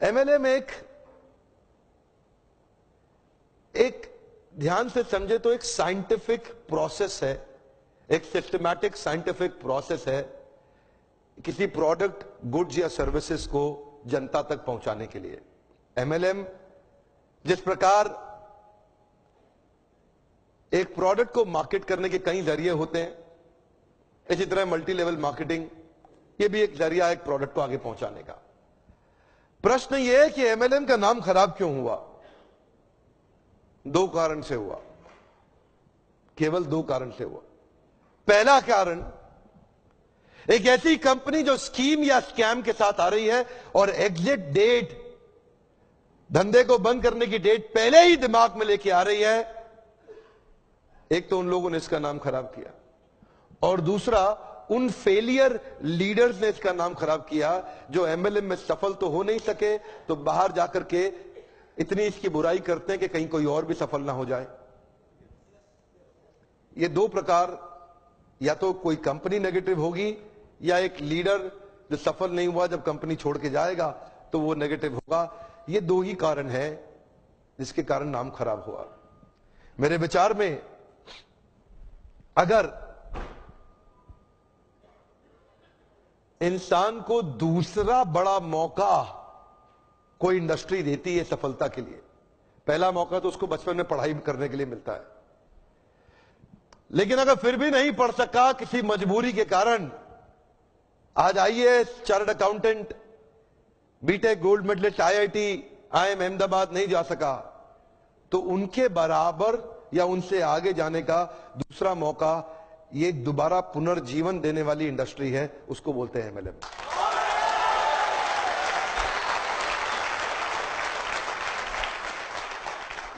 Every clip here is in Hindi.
एमएलएम एक ध्यान से समझे तो एक साइंटिफिक प्रोसेस है, एक सिस्टमैटिक साइंटिफिक प्रोसेस है किसी प्रोडक्ट, गुड्स या सर्विसेज को जनता तक पहुंचाने के लिए। एमएलएम जिस प्रकार एक प्रोडक्ट को मार्केट करने के कई जरिए होते हैं, इसी तरह मल्टी लेवल मार्केटिंग ये भी एक जरिया है एक प्रोडक्ट को आगे पहुंचाने का। प्रश्न यह है कि एमएलएम का नाम खराब क्यों हुआ? दो कारण से हुआ, केवल दो कारण से हुआ। पहला कारण, एक ऐसी कंपनी जो स्कीम या स्कैम के साथ आ रही है और एग्जिट डेट, धंधे को बंद करने की डेट पहले ही दिमाग में लेके आ रही है, एक तो उन लोगों ने इसका नाम खराब किया और दूसरा उन फेलियर लीडर्स ने इसका नाम खराब किया जो एमएलएम में सफल तो हो नहीं सके तो बाहर जाकर के इतनी इसकी बुराई करते हैं कि कहीं कोई और भी सफल ना हो जाए। ये दो प्रकार, या तो कोई कंपनी नेगेटिव होगी या एक लीडर जो सफल नहीं हुआ जब कंपनी छोड़ के जाएगा तो वो नेगेटिव होगा। ये दो ही कारण है जिसके कारण नाम खराब हुआ। मेरे विचार में अगर इंसान को दूसरा बड़ा मौका कोई इंडस्ट्री देती है सफलता के लिए, पहला मौका तो उसको बचपन में पढ़ाई करने के लिए मिलता है, लेकिन अगर फिर भी नहीं पढ़ सका किसी मजबूरी के कारण, आज IAS, chartered accountant, B Tech gold medallist, IIT, IIM Ahmedabad नहीं जा सका, तो उनके बराबर या उनसे आगे जाने का दूसरा मौका ये दोबारा पुनर्जीवन देने वाली इंडस्ट्री है, उसको बोलते हैं एमएलएम।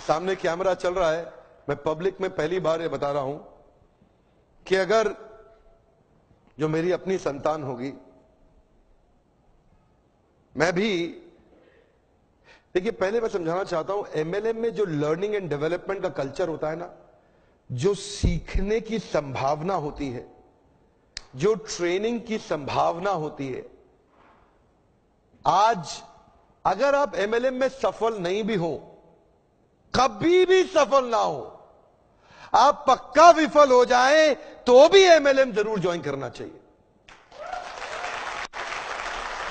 सामने कैमरा चल रहा है, मैं पब्लिक में पहली बार ये बता रहा हूं कि अगर जो मेरी अपनी संतान होगी, मैं भी, देखिए पहले मैं समझाना चाहता हूं, एमएलएम में जो लर्निंग एंड डेवलपमेंट का कल्चर होता है ना, जो सीखने की संभावना होती है, जो ट्रेनिंग की संभावना होती है, आज अगर आप एमएलएम में सफल नहीं भी हो, कभी भी सफल ना हो, आप पक्का विफल हो जाएं तो भी एमएलएम जरूर ज्वाइन करना चाहिए।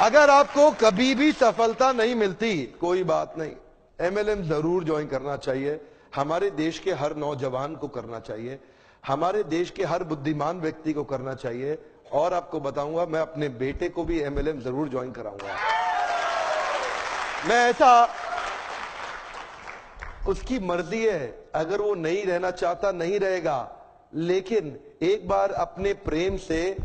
अगर आपको कभी भी सफलता नहीं मिलती, कोई बात नहीं, एमएलएम जरूर ज्वाइन करना चाहिए। हमारे देश के हर नौजवान को करना चाहिए, हमारे देश के हर बुद्धिमान व्यक्ति को करना चाहिए। और आपको बताऊंगा, मैं अपने बेटे को भी एमएलएम जरूर ज्वाइन कराऊंगा। मैं ऐसा, उसकी मर्जी है, अगर वो नहीं रहना चाहता नहीं रहेगा, लेकिन एक बार अपने प्रेम से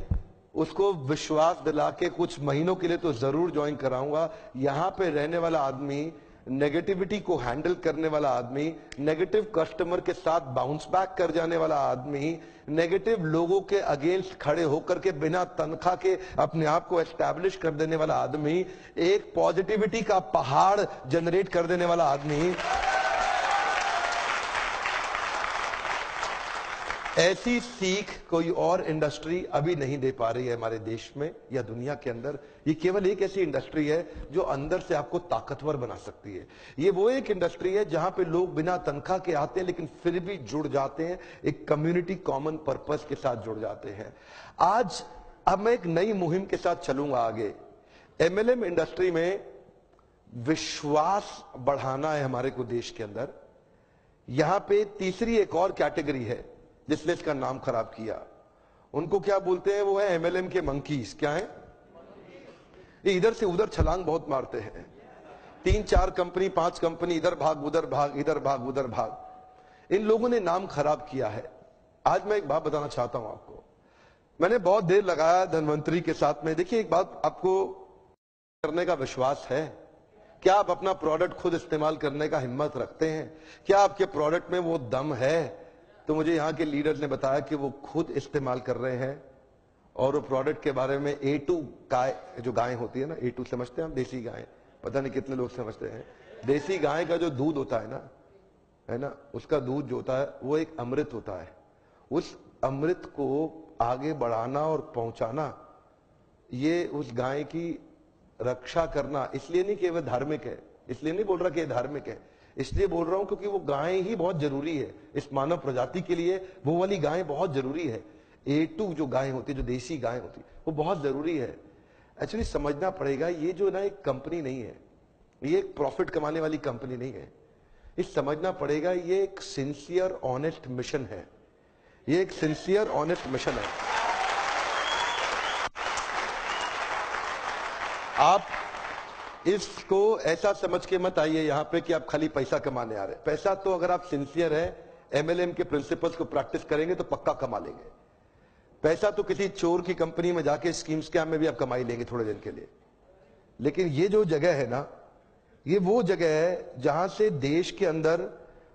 उसको विश्वास दिला के कुछ महीनों के लिए तो जरूर ज्वाइन कराऊंगा। यहां पे रहने वाला आदमी, नेगेटिविटी को हैंडल करने वाला आदमी, नेगेटिव कस्टमर के साथ बाउंस बैक कर जाने वाला आदमी, नेगेटिव लोगों के अगेंस्ट खड़े होकर के बिना तनख्वाह के अपने आप को एस्टैब्लिश कर देने वाला आदमी, एक पॉजिटिविटी का पहाड़ जनरेट कर देने वाला आदमी, ऐसी सीख कोई और इंडस्ट्री अभी नहीं दे पा रही है हमारे देश में या दुनिया के अंदर। ये केवल एक ऐसी इंडस्ट्री है जो अंदर से आपको ताकतवर बना सकती है। ये वो एक इंडस्ट्री है जहां पे लोग बिना तनख्वाह के आते हैं लेकिन फिर भी जुड़ जाते हैं, एक कम्युनिटी कॉमन पर्पस के साथ जुड़ जाते हैं। आज अब मैं एक नई मुहिम के साथ चलूंगा आगे। एमएलएम इंडस्ट्री में विश्वास बढ़ाना है हमारे को देश के अंदर। यहां पे तीसरी एक और कैटेगरी है जिसने इसका नाम खराब किया, उनको क्या बोलते हैं? वो है एमएलएम के मंकीज। क्या है ये? इधर से उधर छलांग बहुत मारते हैं, 3-4 कंपनी 5 कंपनी, इधर भाग उधर भाग, इधर भाग उधर भाग। इन लोगों ने नाम खराब किया है। आज मैं एक बात बताना चाहता हूं आपको, मैंने बहुत देर लगाया धनवंतरी के साथ में। देखिए एक बात, आपको करने का विश्वास है? क्या आप अपना प्रोडक्ट खुद इस्तेमाल करने का हिम्मत रखते हैं? क्या आपके प्रोडक्ट में वो दम है? तो मुझे यहां के लीडर्स ने बताया कि वो खुद इस्तेमाल कर रहे हैं और वो प्रोडक्ट के बारे में A2 गाय, जो गाय होती है ना, A2 समझते हैं हम, देसी गाय, पता नहीं कितने लोग समझते हैं। देसी गाय का जो दूध होता है ना, उसका दूध जो होता है वो एक अमृत होता है। उस अमृत को आगे बढ़ाना और पहुंचाना, ये उस गाय की रक्षा करना इसलिए नहीं कि वह धार्मिक है, इसलिए नहीं बोल रहा कि यह धार्मिक है, इसलिए बोल रहा हूं क्योंकि वो गाय ही बहुत जरूरी है इस मानव प्रजाति के लिए। वो वाली गाय बहुत जरूरी है। A2 जो गाय होती है, जो देसी गाय होती है, वो बहुत जरूरी है। एक्चुअली समझना पड़ेगा, ये जो ना एक कंपनी नहीं है, ये एक प्रॉफिट कमाने वाली कंपनी नहीं है। ये समझना पड़ेगा, ये एक सिंसियर ऑनेस्ट मिशन है। ये एक सिंसियर ऑनेस्ट मिशन है। आप इसको ऐसा समझ के मत आइए यहां पे कि आप खाली पैसा कमाने आ रहे हैं। पैसा तो अगर आप सिंसियर है, MLM के प्रिंसिपल्स को प्रैक्टिस करेंगे तो पक्का कमा लेंगे। पैसा तो किसी चोर की कंपनी में जाके स्कीम स्कैम में भी आप कमाई लेंगे थोड़े दिन के लिए। लेकिन ये जो जगह है ना, ये वो जगह है जहां से देश के अंदर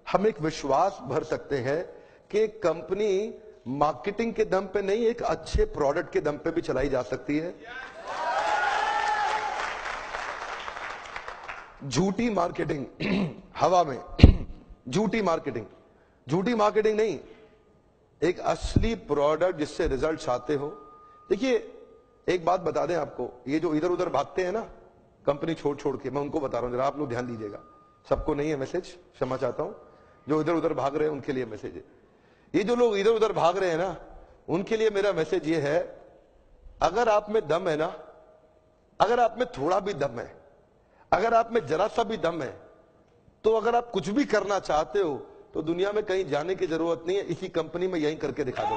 हम एक विश्वास भर सकते हैं कि कंपनी मार्केटिंग के दम पे नहीं, एक अच्छे प्रोडक्ट के दम पे भी चलाई जा सकती है। झूठी मार्केटिंग हवा में, झूठी मार्केटिंग नहीं, एक असली प्रोडक्ट जिससे रिजल्ट्स आते हो। देखिए एक बात बता दें आपको, ये जो इधर उधर भागते हैं ना कंपनी छोड़ छोड़ के, मैं उनको बता रहा हूं, जरा आप लोग ध्यान दीजिएगा। सबको नहीं है मैसेज, क्षमा चाहता हूं। जो इधर उधर भाग रहे हैं उनके लिए मैसेज है। ये जो लोग इधर उधर भाग रहे हैं ना, उनके लिए मेरा मैसेज ये है, अगर आप में दम है ना, अगर आप में थोड़ा भी दम है, अगर आप में जरा सा भी दम है, तो अगर आप कुछ भी करना चाहते हो तो दुनिया में कहीं जाने की जरूरत नहीं है, इसी कंपनी में यहीं करके दिखा दो।